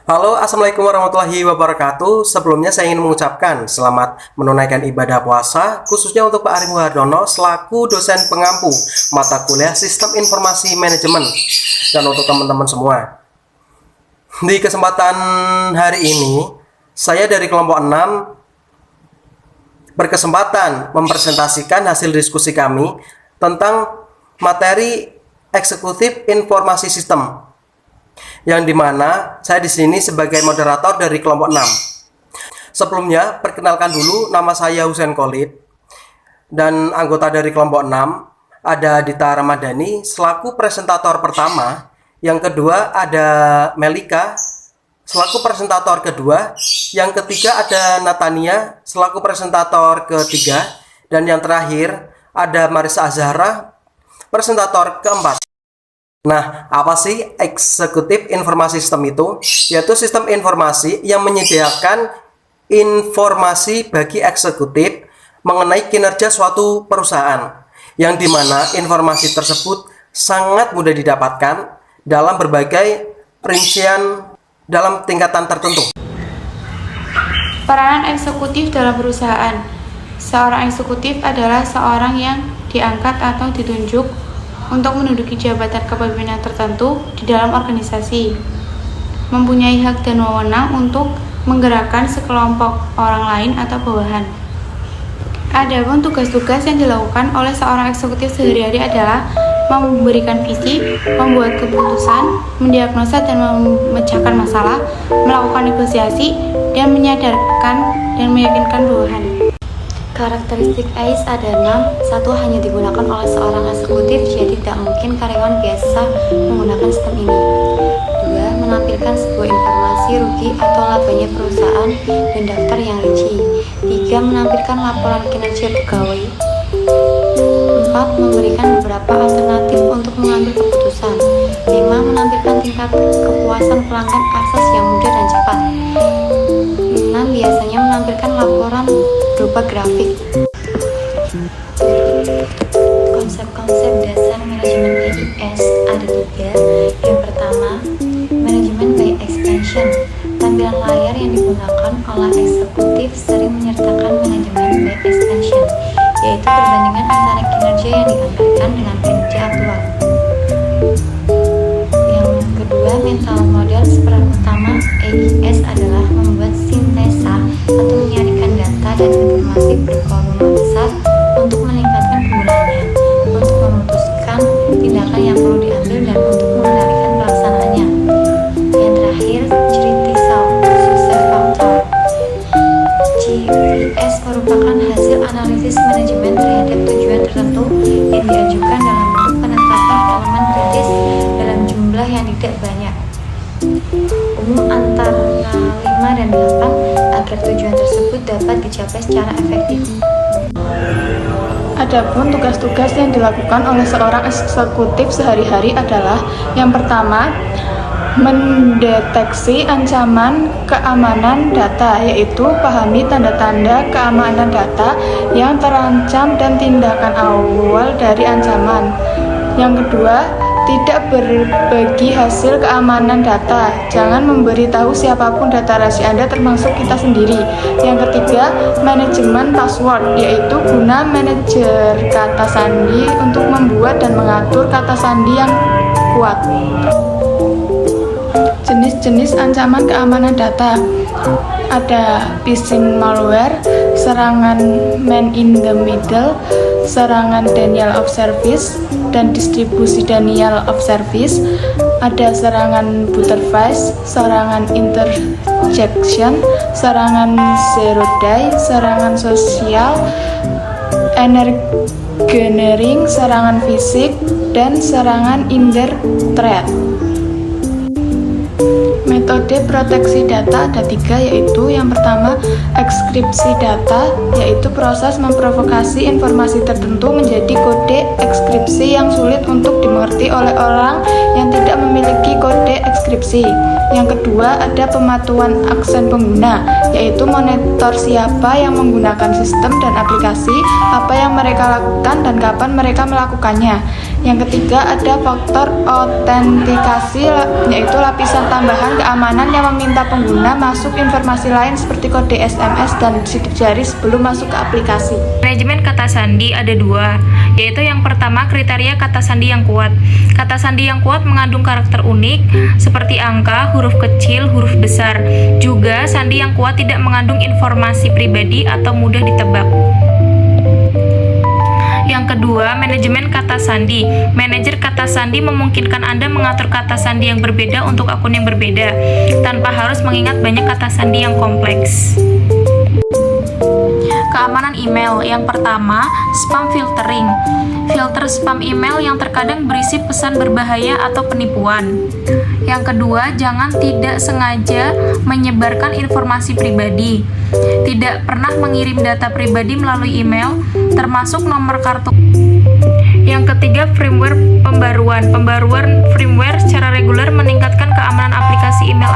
Halo, Assalamualaikum warahmatullahi wabarakatuh. Sebelumnya saya ingin mengucapkan selamat menunaikan ibadah puasa, khususnya untuk Pak Ari Muhardono selaku dosen pengampu mata kuliah Sistem Informasi Manajemen, dan untuk teman-teman semua. Di kesempatan hari ini, saya dari kelompok 6 berkesempatan mempresentasikan hasil diskusi kami tentang materi eksekutif informasi sistem, yang dimana saya di sini sebagai moderator dari kelompok 6. Sebelumnya, perkenalkan dulu, nama saya Husain Khalid, dan anggota dari kelompok 6 ada Dita Ramadhani selaku presentator pertama, yang kedua ada Melika selaku presentator kedua, yang ketiga ada Natania selaku presentator ketiga, dan yang terakhir ada Marisa Azhara presentator keempat. Nah, apa sih eksekutif informasi sistem itu? Yaitu sistem informasi yang menyediakan informasi bagi eksekutif mengenai kinerja suatu perusahaan, yang dimana informasi tersebut sangat mudah didapatkan dalam berbagai rincian dalam tingkatan tertentu. Peranan eksekutif dalam perusahaan. Seorang eksekutif adalah seorang yang diangkat atau ditunjuk untuk menduduki jabatan kepemimpinan tertentu di dalam organisasi, mempunyai hak dan wewenang untuk menggerakkan sekelompok orang lain atau bawahan. Adapun tugas-tugas yang dilakukan oleh seorang eksekutif sehari-hari adalah memberikan visi, membuat keputusan, mendiagnosa dan memecahkan masalah, melakukan negosiasi, dan menyadarkan dan meyakinkan bawahan. Karakteristik ACE ada 6. 1. Hanya digunakan oleh seorang eksekutif, jadi tidak mungkin karyawan biasa menggunakan sistem ini. 2. Menampilkan sebuah informasi rugi atau labanya perusahaan dan daftar yang rinci. 3. Menampilkan laporan kinerja pegawai. 4. Memberikan beberapa alternatif untuk mengambil keputusan. 5. Menampilkan tingkat kepuasan pelanggan akses yang mudah dan cepat. 6. Biasanya menampilkan laporan berupa grafik. Konsep-konsep dasar manajemen AIS ada 3. Yang pertama, manajemen by extension. Tampilan layar yang digunakan oleh eksekutif sering menyertakan manajemen by extension, yaitu perbandingan antara kinerja yang dianggarkan dengan kinerja aktual. Yang kedua, mental model. Peran utama AIS adalah membuat sintesa atau menyaringkan data dan informasi bervolume besar untuk meningkatkan penggunaannya, untuk memutuskan tindakan yang perlu diambil, dan untuk mengendalikan pelaksanaannya. Yang terakhir, critical success factor. CVS merupakan hasil analisis manajemen terhadap tujuan tertentu yang diajukan dalam bentuk penetapan elemen kritis dalam jumlah yang tidak banyak, umum antara 5 dan 8, agar tujuan tersebut dapat dicapai secara efektif. Adapun tugas-tugas yang dilakukan oleh seorang eksekutif sehari-hari adalah: yang pertama, mendeteksi ancaman keamanan data, yaitu pahami tanda-tanda keamanan data yang terancam dan tindakan awal dari ancaman. Yang kedua, tidak berbagi hasil keamanan data. Jangan memberitahu siapapun data rahasia Anda, termasuk kita sendiri. Yang ketiga, manajemen password, yaitu guna manajer kata sandi untuk membuat dan mengatur kata sandi yang kuat. Jenis-jenis ancaman keamanan data ada phishing malware, serangan man in the middle, serangan denial of service, dan distribusi denial of service. Ada serangan butterflies, serangan interjection, serangan zero day, serangan sosial, engineering, serangan fisik, dan serangan inner threat. Metode proteksi data ada 3, yaitu yang pertama, ekskripsi data, yaitu proses memprovokasi informasi tertentu menjadi kode ekskripsi yang sulit untuk dimengerti oleh orang yang tidak memiliki kode ekskripsi. Yang kedua, ada pematuhan aksen pengguna, yaitu monitor siapa yang menggunakan sistem dan aplikasi, apa yang mereka lakukan, dan kapan mereka melakukannya. Yang ketiga ada faktor autentikasi, yaitu lapisan tambahan keamanan yang meminta pengguna masuk informasi lain seperti kode SMS dan sidik jari sebelum masuk ke aplikasi. Manajemen kata sandi ada 2, yaitu yang pertama kriteria kata sandi yang kuat. Kata sandi yang kuat mengandung karakter unik seperti angka, huruf kecil, huruf besar. Juga sandi yang kuat tidak mengandung informasi pribadi atau mudah ditebak. Yang kedua, manajemen kata sandi. Manajer kata sandi memungkinkan Anda mengatur kata sandi yang berbeda untuk akun yang berbeda, tanpa harus mengingat banyak kata sandi yang kompleks. Keamanan email. Yang pertama, spam filtering. Filter spam email yang terkadang berisi pesan berbahaya atau penipuan. Yang kedua, jangan tidak sengaja menyebarkan informasi pribadi. Tidak pernah mengirim data pribadi melalui email, termasuk nomor kartu. Yang ketiga, firmware pembaruan. Pembaruan firmware secara reguler meningkatkan keamanan aplikasi email